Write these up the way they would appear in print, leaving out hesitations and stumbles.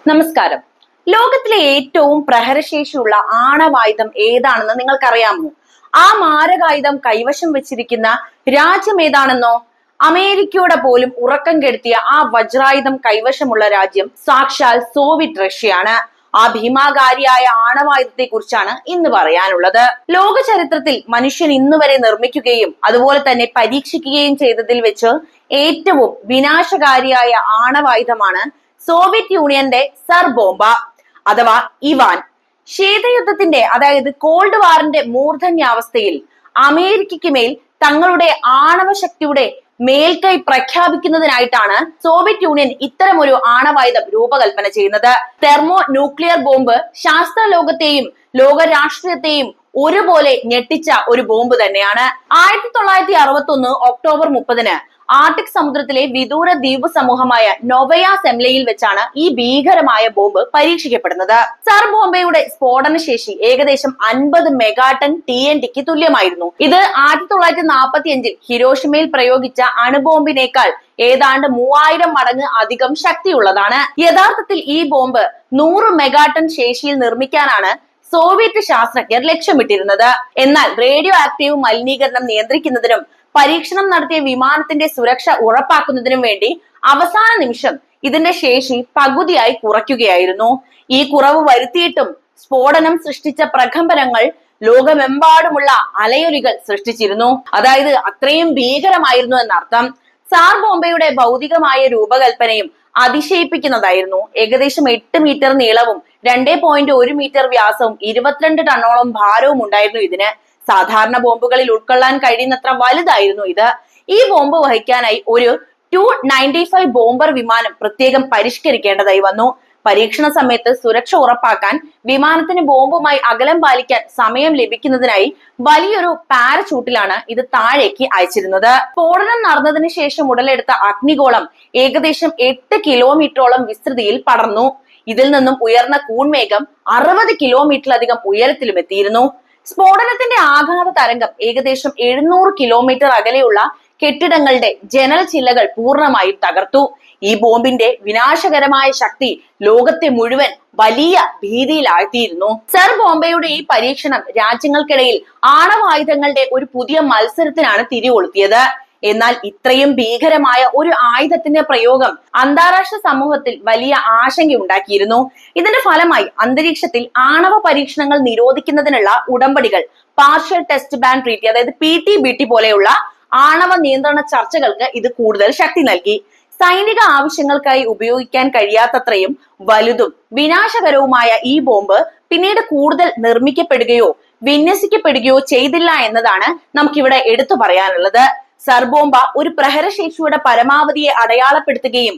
നമസ്കാരം. ലോകത്തിലെ ഏറ്റവും പ്രഹരശേഷിയുള്ള ആണവായുധം ഏതാണെന്ന് നിങ്ങൾക്കറിയാമോ? ആ മാരകായുധം കൈവശം വെച്ചിരിക്കുന്ന രാജ്യം ഏതാണെന്നോ? അമേരിക്കയുടെ പോലും ഉറക്കം കെടുത്തിയ ആ വജ്രായുധം കൈവശമുള്ള രാജ്യം സാക്ഷാൽ സോവിയറ്റ് റഷ്യയാണ്. ആ ഭീമാകാരിയായ ആണവായുധത്തെ കുറിച്ചാണ് ഇന്ന് പറയാനുള്ളത്. ലോക ചരിത്രത്തിൽ മനുഷ്യൻ ഇന്നുവരെ നിർമ്മിക്കുകയും അതുപോലെ തന്നെ പരീക്ഷിക്കുകയും ചെയ്തതിൽ വെച്ച് ഏറ്റവും വിനാശകാരിയായ ആണവായുധമാണ് സോവിയറ്റ് യൂണിയന്റെ സർ ബോംബ അഥവാ ഇവാൻ. ശീതയുദ്ധത്തിന്റെ അതായത് കോൾഡ് വാറിന്റെ മൂർധന്യാവസ്ഥയിൽ അമേരിക്കയ്ക്ക് മേൽ തങ്ങളുടെ ആണവ ശക്തിയുടെ മേൽക്കൈ പ്രഖ്യാപിക്കുന്നതിനായിട്ടാണ് സോവിയറ്റ് യൂണിയൻ ഇത്തരമൊരു ആണവായുധം രൂപകൽപ്പന ചെയ്യുന്നത്. തെർമോ ന്യൂക്ലിയർ ബോംബ് ശാസ്ത്ര ലോകത്തെയും ലോക രാഷ്ട്രീയത്തെയും ഒരുപോലെ ഞെട്ടിച്ച ഒരു ബോംബ് തന്നെയാണ്. 1961 ഒക്ടോബർ 30 ആർട്ടിക് സമുദ്രത്തിലെ വിദൂര ദ്വീപ് സമൂഹമായ നൊവയ സെംലയിൽ വെച്ചാണ് ഈ ഭീകരമായ ബോംബ് പരീക്ഷിക്കപ്പെടുന്നത്. സർ ബോംബയുടെ സ്ഫോടന ശേഷി ഏകദേശം 50 മെഗാടൺ TNTക്ക് തുല്യമായിരുന്നു. ഇത് 1945 ഹിരോഷിമയിൽ പ്രയോഗിച്ച അണുബോംബിനേക്കാൾ ഏതാണ്ട് 3000 മടങ്ങ് അധികം ശക്തിയുള്ളതാണ്. യഥാർത്ഥത്തിൽ ഈ ബോംബ് 100 മെഗാടൺ ശേഷിയിൽ നിർമ്മിക്കാനാണ് സോവിയറ്റ് ശാസ്ത്രജ്ഞർ ലക്ഷ്യമിട്ടിരുന്നത്. എന്നാൽ റേഡിയോ ആക്റ്റീവ് മലിനീകരണം നിയന്ത്രിക്കുന്നതിനും പരീക്ഷണം നടത്തിയ വിമാനത്തിന്റെ സുരക്ഷ ഉറപ്പാക്കുന്നതിനും വേണ്ടി അവസാന നിമിഷം ഇതിന്റെ ശേഷി പകുതിയായി കുറയ്ക്കുകയായിരുന്നു. ഈ കുറവ് വരുത്തിയിട്ടും സ്ഫോടനം സൃഷ്ടിച്ച പ്രകമ്പനങ്ങൾ ലോകമെമ്പാടുമുള്ള അലയൊലികൾ സൃഷ്ടിച്ചിരുന്നു. അതായത് അത്രയും ഭീകരമായിരുന്നു എന്നർത്ഥം. സാർ ബോംബയുടെ ഭൗതികമായ രൂപകൽപ്പനയും അതിശയിപ്പിക്കുന്നതായിരുന്നു. ഏകദേശം 8 മീറ്റർ നീളവും 2.1 മീറ്റർ വ്യാസവും 22 ടണ്ണോളം ഭാരവും ഉണ്ടായിരുന്നു ഇതിന്. സാധാരണ ബോംബുകളിൽ ഉൾക്കൊള്ളാൻ കഴിയുന്നത്ര വലുതായിരുന്നു ഇത്. ഈ ബോംബ് വഹിക്കാനായി ഒരു Tu-95 ബോംബർ വിമാനം പ്രത്യേകം പരിഷ്കരിക്കേണ്ടതായി വന്നു. പരീക്ഷണ സമയത്ത് സുരക്ഷ ഉറപ്പാക്കാൻ വിമാനത്തിന് ബോംബുമായി അകലം പാലിക്കാൻ സമയം ലഭിക്കുന്നതിനായി വലിയൊരു പാരച്യൂട്ടിലാണ് ഇത് താഴേക്ക് അയച്ചിരുന്നത്. സ്ഫോടനം നടന്നതിന് ശേഷം ഉടലെടുത്ത അഗ്നിഗോളം ഏകദേശം 8 കിലോമീറ്ററോളം വിസ്തൃതിയിൽ പടർന്നു. ഇതിൽ നിന്നും ഉയർന്ന കൂൺമേഘം 60 കിലോമീറ്ററിലധികം ഉയരത്തിലും എത്തിയിരുന്നു. സ്ഫോടനത്തിന്റെ ആഘാത തരംഗം ഏകദേശം 700 കിലോമീറ്റർ അകലെയുള്ള കെട്ടിടങ്ങളുടെ ജനൽ ചില്ലകൾ പൂർണ്ണമായും തകർത്തു. ഈ ബോംബിന്റെ വിനാശകരമായ ശക്തി ലോകത്തെ മുഴുവൻ വലിയ ഭീതിയിലാഴ്ത്തിയിരുന്നു. സർ ബോംബയുടെ ഈ പരീക്ഷണം രാജ്യങ്ങൾക്കിടയിൽ ആണവായുധങ്ങളുടെ ഒരു പുതിയ മത്സരത്തിനാണ് തിരികൊളുത്തിയത്. എന്നാൽ ഇത്രയും ഭീകരമായ ഒരു ആയുധത്തിന്റെ പ്രയോഗം അന്താരാഷ്ട്ര സമൂഹത്തിൽ വലിയ ആശങ്കയുണ്ടാക്കിയിരുന്നു. ഇതിന്റെ ഫലമായി അന്തരീക്ഷത്തിൽ ആണവ പരീക്ഷണങ്ങൾ നിരോധിക്കുന്നതിനുള്ള ഉടമ്പടികൾ, പാർഷ്യൽ ടെസ്റ്റ് ബാൻ ട്രീറ്റി അതായത് PTBT പോലെയുള്ള ആണവ നിയന്ത്രണ ചർച്ചകൾക്ക് ഇത് കൂടുതൽ ശക്തി നൽകി. സൈനിക ആവശ്യങ്ങൾക്കായി ഉപയോഗിക്കാൻ കഴിയാത്തത്രയും വലുതും വിനാശകരവുമായ ഈ ബോംബ് പിന്നീട് കൂടുതൽ നിർമ്മിക്കപ്പെടുകയോ വിന്യസിക്കപ്പെടുകയോ ചെയ്തില്ല എന്നതാണ് നമുക്കിവിടെ എടുത്തു പറയാനുള്ളത്. സർ ബോംബ ഒരു പ്രഹരശേഷിയുടെ പരമാവധിയെ അടയാളപ്പെടുത്തുകയും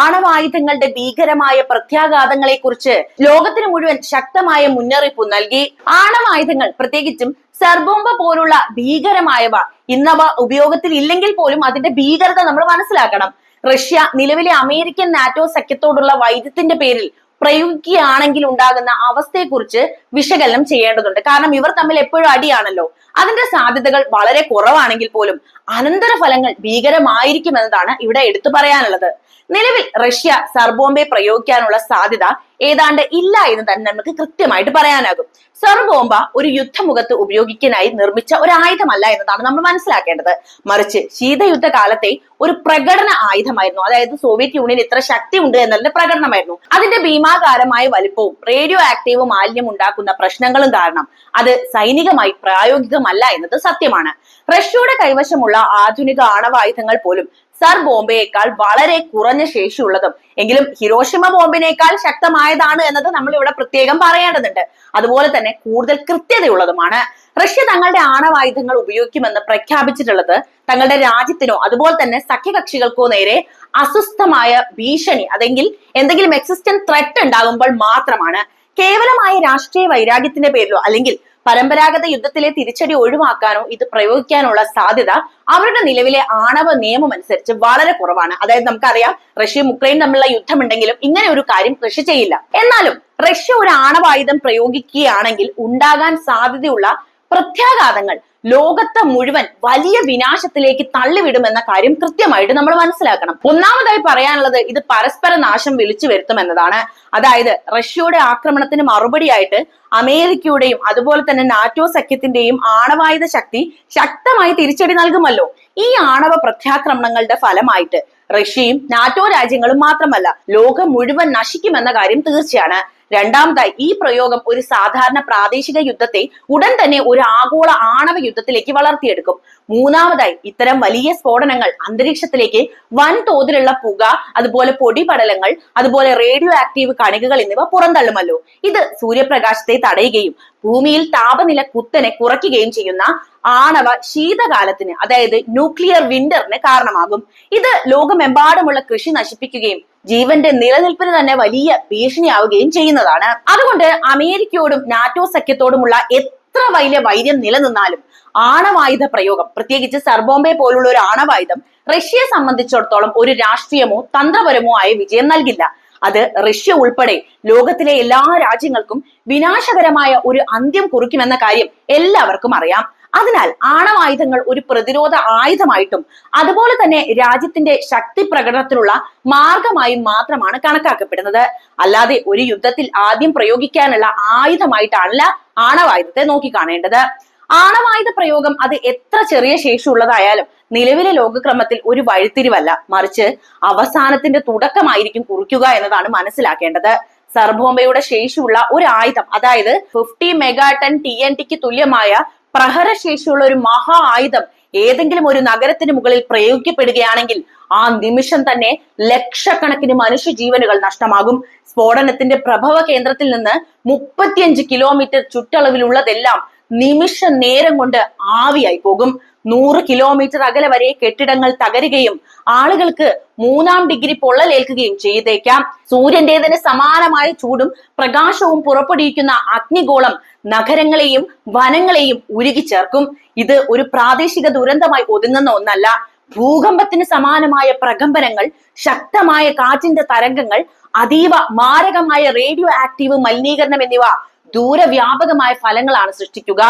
ആണവായുധങ്ങളുടെ ഭീകരമായ പ്രത്യാഘാതങ്ങളെ കുറിച്ച് ലോകത്തിന് മുഴുവൻ ശക്തമായ മുന്നറിയിപ്പ് നൽകി. ആണവായുധങ്ങൾ പ്രത്യേകിച്ചും സർ ബോംബ പോലുള്ള ഭീകരമായവ ഇന്നവ ഉപയോഗത്തിൽ ഇല്ലെങ്കിൽ പോലും അതിന്റെ ഭീകരത നമ്മൾ മനസ്സിലാക്കണം. റഷ്യ നിലവിലെ അമേരിക്കൻ നാറ്റോ സഖ്യത്തോടുള്ള വൈദ്യത്തിന്റെ പേരിൽ പ്രയോഗിക്കുകയാണെങ്കിൽ ഉണ്ടാകുന്ന അവസ്ഥയെക്കുറിച്ച് വിശകലനം ചെയ്യേണ്ടതുണ്ട്. കാരണം ഇവർ തമ്മിൽ എപ്പോഴും അടിയാണല്ലോ. അതിന്റെ സാധ്യതകൾ വളരെ കുറവാണെങ്കിൽ പോലും അനന്തരഫലങ്ങൾ ഭീകരമായിരിക്കുമെന്നതാണ് ഇവിടെ എടുത്തു പറയാനുള്ളത്. നിലവിൽ റഷ്യ സർ ബോംബെ പ്രയോഗിക്കാനുള്ള സാധ്യത ഏതാണ്ട് ഇല്ല എന്ന് തന്നെ നമുക്ക് കൃത്യമായിട്ട് പറയാനാകും. സർ ബോംബ ഒരു യുദ്ധമുഖത്ത് ഉപയോഗിക്കാനായി നിർമ്മിച്ച ഒരു ആയുധമല്ല എന്നതാണ് നമ്മൾ മനസ്സിലാക്കേണ്ടത്. മറിച്ച് ശീതയുദ്ധ കാലത്തെ ഒരു പ്രകടന ആയുധമായിരുന്നു. അതായത് സോവിയറ്റ് യൂണിയൻ ഇത്ര ശക്തി ഉണ്ട് എന്നതിന്റെ പ്രകടനമായിരുന്നു. അതിന്റെ ഭീമാകാരമായ വലിപ്പവും റേഡിയോ ആക്റ്റീവ് മാലിന്യം ഉണ്ടാക്കുന്ന പ്രശ്നങ്ങളും കാരണം അത് സൈനികമായി പ്രായോഗികമല്ല എന്നത് സത്യമാണ്. റഷ്യയുടെ കൈവശമുള്ള ആധുനിക ആണവായുധങ്ങൾ പോലും സർ ബോംബയേക്കാൾ വളരെ കുറഞ്ഞ ശേഷിയുള്ളതും എങ്കിലും ഹിരോഷിമ ബോംബിനേക്കാൾ ശക്തമായതാണ് എന്നത് നമ്മൾ ഇവിടെ പ്രത്യേകം പറയേണ്ടതുണ്ട്. അതുപോലെ തന്നെ കൂടുതൽ കൃത്യതയുള്ളതുമാണ്. റഷ്യ തങ്ങളുടെ ആണവായുധങ്ങൾ ഉപയോഗിക്കുമെന്ന് പ്രഖ്യാപിച്ചിട്ടുള്ളത് തങ്ങളുടെ രാജ്യത്തിനോ അതുപോലെ തന്നെ സഖ്യകക്ഷികൾക്കോ നേരെ അസ്വസ്ഥമായ ഭീഷണി അതെങ്കിൽ എന്തെങ്കിലും എക്സിസ്റ്റന്റ് ത്രെറ്റ് ഉണ്ടാകുമ്പോൾ മാത്രമാണ്. കേവലമായ രാഷ്ട്രീയ വൈരാഗ്യത്തിന്റെ പേരിലോ അല്ലെങ്കിൽ പരമ്പരാഗത യുദ്ധത്തിലെ തിരിച്ചടി ഒഴിവാക്കാനോ ഇത് പ്രയോഗിക്കാനുള്ള സാധ്യത അവരുടെ നിലവിലെ ആണവ നിയമം അനുസരിച്ച് വളരെ കുറവാണ്. അതായത് നമുക്കറിയാം റഷ്യയും ഉക്രൈനും തമ്മിലുള്ള യുദ്ധമുണ്ടെങ്കിലും ഇങ്ങനെ ഒരു കാര്യം റഷ്യ ചെയ്യില്ല. എന്നാലും റഷ്യ ഒരു ആണവായുധം പ്രയോഗിക്കുകയാണെങ്കിൽ ഉണ്ടാകാൻ സാധ്യതയുള്ള പ്രത്യാഘാതങ്ങൾ ലോകത്തെ മുഴുവൻ വലിയ വിനാശത്തിലേക്ക് തള്ളിവിടുമെന്ന കാര്യം കൃത്യമായിട്ട് നമ്മൾ മനസ്സിലാക്കണം. ഒന്നാമതായി പറയാനുള്ളത് ഇത് പരസ്പര നാശം വിളിച്ചു വരുത്തുമെന്നതാണ്. അതായത് റഷ്യയുടെ ആക്രമണത്തിന് മറുപടിയായിട്ട് അമേരിക്കയുടെയും അതുപോലെ തന്നെ നാറ്റോ സഖ്യത്തിന്റെയും ആണവായുധ ശക്തി ശക്തമായി തിരിച്ചടി നൽകുമല്ലോ. ഈ ആണവ പ്രത്യാക്രമണങ്ങളുടെ ഫലമായിട്ട് റഷ്യയും നാറ്റോ രാജ്യങ്ങളും മാത്രമല്ല ലോകം മുഴുവൻ നശിക്കുമെന്ന കാര്യം തീർച്ചയാണ്. രണ്ടാമതായി ഈ പ്രയോഗം ഒരു സാധാരണ പ്രാദേശിക യുദ്ധത്തെ ഉടൻ തന്നെ ഒരു ആഗോള ആണവ യുദ്ധത്തിലേക്ക് വളർത്തിയെടുക്കും. മൂന്നാമതായി ഇത്തരം വലിയ സ്ഫോടനങ്ങൾ അന്തരീക്ഷത്തിലേക്ക് വൻതോതിലുള്ള പുക, അതുപോലെ പൊടിപടലങ്ങൾ, അതുപോലെ റേഡിയോ ആക്റ്റീവ് കണികകൾ എന്നിവ പുറന്തള്ളുമല്ലോ. ഇത് സൂര്യപ്രകാശത്തെ തടയുകയും ഭൂമിയിൽ താപനില കുത്തനെ കുറയ്ക്കുകയും ചെയ്യുന്ന ആണവ ശീതകാലത്തിന്, അതായത് ന്യൂക്ലിയർ വിന്ററിന് കാരണമാകും. ഇത് ലോകമെമ്പാടുമുള്ള കൃഷി നശിപ്പിക്കുകയും ജീവന്റെ നിലനിൽപ്പിന് തന്നെ വലിയ ഭീഷണിയാവുകയും ചെയ്യുന്നതാണ്. അതുകൊണ്ട് അമേരിക്കയോടും നാറ്റോ സഖ്യത്തോടുമുള്ള എത്ര വലിയ വൈര്യം നിലനിന്നാലും ആണവായുധ പ്രയോഗം, പ്രത്യേകിച്ച് സർബോംബെ പോലുള്ള ഒരു ആണവായുധം റഷ്യയെ സംബന്ധിച്ചിടത്തോളം ഒരു രാഷ്ട്രീയമോ തന്ത്രപരമോ ആയ വിജയം നൽകില്ല. അത് റഷ്യ ഉൾപ്പെടെ ലോകത്തിലെ എല്ലാ രാജ്യങ്ങൾക്കും വിനാശകരമായ ഒരു അന്ത്യം കുറിക്കുമെന്ന കാര്യം എല്ലാവർക്കും അറിയാം. അതിനാൽ ആണവായുധങ്ങൾ ഒരു പ്രതിരോധ ആയുധമായിട്ടും അതുപോലെ തന്നെ രാജ്യത്തിന്റെ ശക്തി പ്രകടനത്തിനുള്ള മാർഗമായും മാത്രമാണ് കണക്കാക്കപ്പെടുന്നത്. അല്ലാതെ ഒരു യുദ്ധത്തിൽ ആദ്യം പ്രയോഗിക്കാനുള്ള ആയുധമായിട്ടല്ല ആണവായുധത്തെ നോക്കിക്കാണേണ്ടത്. ആണവായുധ പ്രയോഗം അത് എത്ര ചെറിയ ശേഷിയുള്ളതായാലും നിലവിലെ ലോകക്രമത്തിൽ ഒരു വഴിത്തിരിവല്ല, മറിച്ച് അവസാനത്തിന്റെ തുടക്കമായിരിക്കും കുറിക്കുക എന്നതാണ് മനസ്സിലാക്കേണ്ടത്. സർബോംബയുടെ ശേഷിയുള്ള ഒരു ആയുധം, അതായത് 50 മെഗാടൺ TNTക്ക് തുല്യമായ പ്രഹരശേഷിയുള്ള ഒരു മഹാ ആയുധം ഏതെങ്കിലും ഒരു നഗരത്തിന് മുകളിൽ പ്രയോഗിക്കപ്പെടുകയാണെങ്കിൽ ആ നിമിഷം തന്നെ ലക്ഷക്കണക്കിന് മനുഷ്യജീവനുകൾ നഷ്ടമാകും. സ്ഫോടനത്തിന്റെ പ്രഭവ കേന്ദ്രത്തിൽ നിന്ന് 35 കിലോമീറ്റർ ചുറ്റളവിലുള്ളതെല്ലാം നിമിഷ നേരം കൊണ്ട് ആവിയായി പോകും. 100 കിലോമീറ്റർ അകലെ വരെ കെട്ടിടങ്ങൾ തകരുകയും ആളുകൾക്ക് 3-ാം ഡിഗ്രി പൊള്ളലേൽക്കുകയും ചെയ്തേക്കാം. സൂര്യന്റേതിന് സമാനമായ ചൂടും പ്രകാശവും പുറപ്പെടുവിക്കുന്ന അഗ്നിഗോളം നഗരങ്ങളെയും വനങ്ങളെയും ഉരുകിച്ചേർക്കും. ഇത് ഒരു പ്രാദേശിക ദുരന്തമായി ഒതുങ്ങുന്ന ഒന്നല്ല. ഭൂകമ്പത്തിന് സമാനമായ പ്രകമ്പനങ്ങൾ, ശക്തമായ കാറ്റിന്റെ തരംഗങ്ങൾ, അതീവ മാരകമായ റേഡിയോ ആക്റ്റീവ് മലിനീകരണം എന്നിവ ദൂരവ്യാപകമായ ഫലങ്ങളാണ് സൃഷ്ടിക്കുക.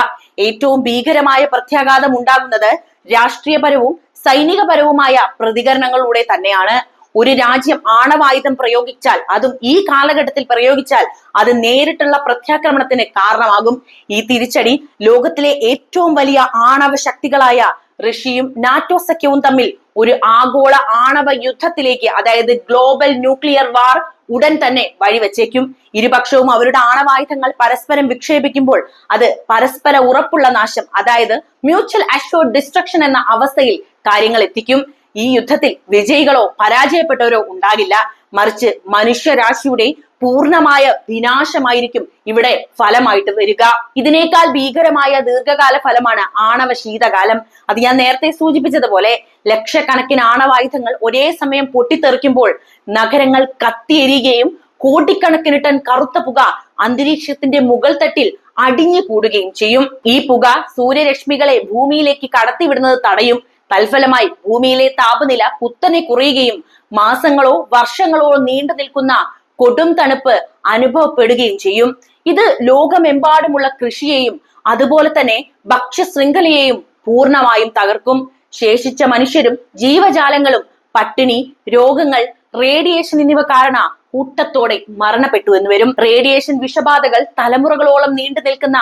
ഏറ്റവും ഭീകരമായ പ്രത്യാഘാതം ഉണ്ടാകുന്നത് രാഷ്ട്രീയപരവും സൈനികപരവുമായ പ്രതികരണങ്ങളിലൂടെ തന്നെയാണ്. ഒരു രാജ്യം ആണവായുധം പ്രയോഗിച്ചാൽ, അതും ഈ കാലഘട്ടത്തിൽ പ്രയോഗിച്ചാൽ, അത് നേരിട്ടുള്ള പ്രത്യാക്രമണത്തിന് കാരണമാകും. ഈ തിരിച്ചടി ലോകത്തിലെ ഏറ്റവും വലിയ ആണവ ശക്തികളായ റഷ്യയും നാറ്റോ സഖ്യവും തമ്മിൽ ഒരു ആഗോള ആണവ യുദ്ധത്തിലേക്ക്, അതായത് ഗ്ലോബൽ ന്യൂക്ലിയർ വാർ ഉടൻ തന്നെ വഴിവെച്ചേക്കും. ഇരുപക്ഷവും അവരുടെ ആണവായുധങ്ങൾ പരസ്പരം വിക്ഷേപിക്കുമ്പോൾ അത് പരസ്പര ഉറപ്പുള്ള നാശം, അതായത് മ്യൂച്വൽ അഷ്യൂർഡ് ഡിസ്ട്രക്ഷൻ എന്ന അവസ്ഥയിൽ കാര്യങ്ങൾ എത്തിക്കും. ഈ യുദ്ധത്തിൽ വിജയികളോ പരാജയപ്പെട്ടവരോ ഉണ്ടാകില്ല, മറിച്ച് മനുഷ്യരാശിയുടെ പൂർണ്ണമായ വിനാശമായിരിക്കും ഇവിടെ ഫലമായിട്ട് വരിക. ഇതിനേക്കാൾ ഭീകരമായ ദീർഘകാല ഫലമാണ് ആണവ ശീതകാലം. അത് ഞാൻ നേരത്തെ സൂചിപ്പിച്ചതുപോലെ ലക്ഷക്കണക്കിന് ആണവായുധങ്ങൾ ഒരേ സമയം പൊട്ടിത്തെറിക്കുമ്പോൾ നഗരങ്ങൾ കത്തിയെരിയുകയും കോടിക്കണക്കിന് ടൺ കറുത്ത പുക അന്തരീക്ഷത്തിന്റെ മുകൾ തട്ടിൽ അടിഞ്ഞു കൂടുകയും ചെയ്യും. ഈ പുക സൂര്യരശ്മികളെ ഭൂമിയിലേക്ക് കടത്തിവിടുന്നത് തടയും. തൽഫലമായി ഭൂമിയിലെ താപനില കുത്തനെ കുറയുകയും മാസങ്ങളോ വർഷങ്ങളോ നീണ്ടു നിൽക്കുന്ന കൊടും തണുപ്പ് അനുഭവപ്പെടുകയും ചെയ്യും. ഇത് ലോകമെമ്പാടുമുള്ള കൃഷിയെയും അതുപോലെ തന്നെ ഭക്ഷ്യ ശൃംഖലയെയും പൂർണ്ണമായും തകർക്കും. ശേഷിച്ച മനുഷ്യരും ജീവജാലങ്ങളും പട്ടിണി, രോഗങ്ങൾ, റേഡിയേഷൻ എന്നിവ കാരണം കൂട്ടത്തോടെ മരണപ്പെട്ടു എന്ന് വരും. റേഡിയേഷൻ വിഷബാധകൾ തലമുറകളോളം നീണ്ടു നിൽക്കുന്ന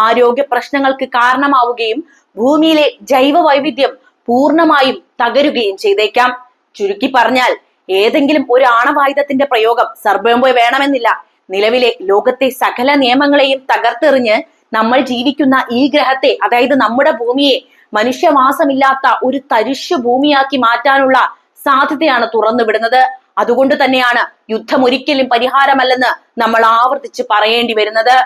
ആരോഗ്യ പ്രശ്നങ്ങൾക്ക് കാരണമാവുകയും ഭൂമിയിലെ ജൈവ വൈവിധ്യം പൂർണ്ണമായും തകരുകയും ചെയ്തേക്കാം. ചുരുക്കി പറഞ്ഞാൽ ഏതെങ്കിലും ഒരു ആണവായുധത്തിന്റെ പ്രയോഗം സർബോംബെ വേണമെന്നില്ല. നിലവിലെ ലോകത്തെ സകല നിയമങ്ങളെയും തകർത്തെറിഞ്ഞ് നമ്മൾ ജീവിക്കുന്ന ഈ ഗ്രഹത്തെ, അതായത് നമ്മുടെ ഭൂമിയെ മനുഷ്യവാസമില്ലാത്ത ഒരു തരിശു ഭൂമിയാക്കി മാറ്റാനുള്ള സാധ്യതയാണ് തുറന്നുവിടുന്നത്. അതുകൊണ്ട് തന്നെയാണ് യുദ്ധം ഒരിക്കലും പരിഹാരമല്ലെന്ന് നമ്മൾ ആവർത്തിച്ച് പറയേണ്ടി വരുന്നത്.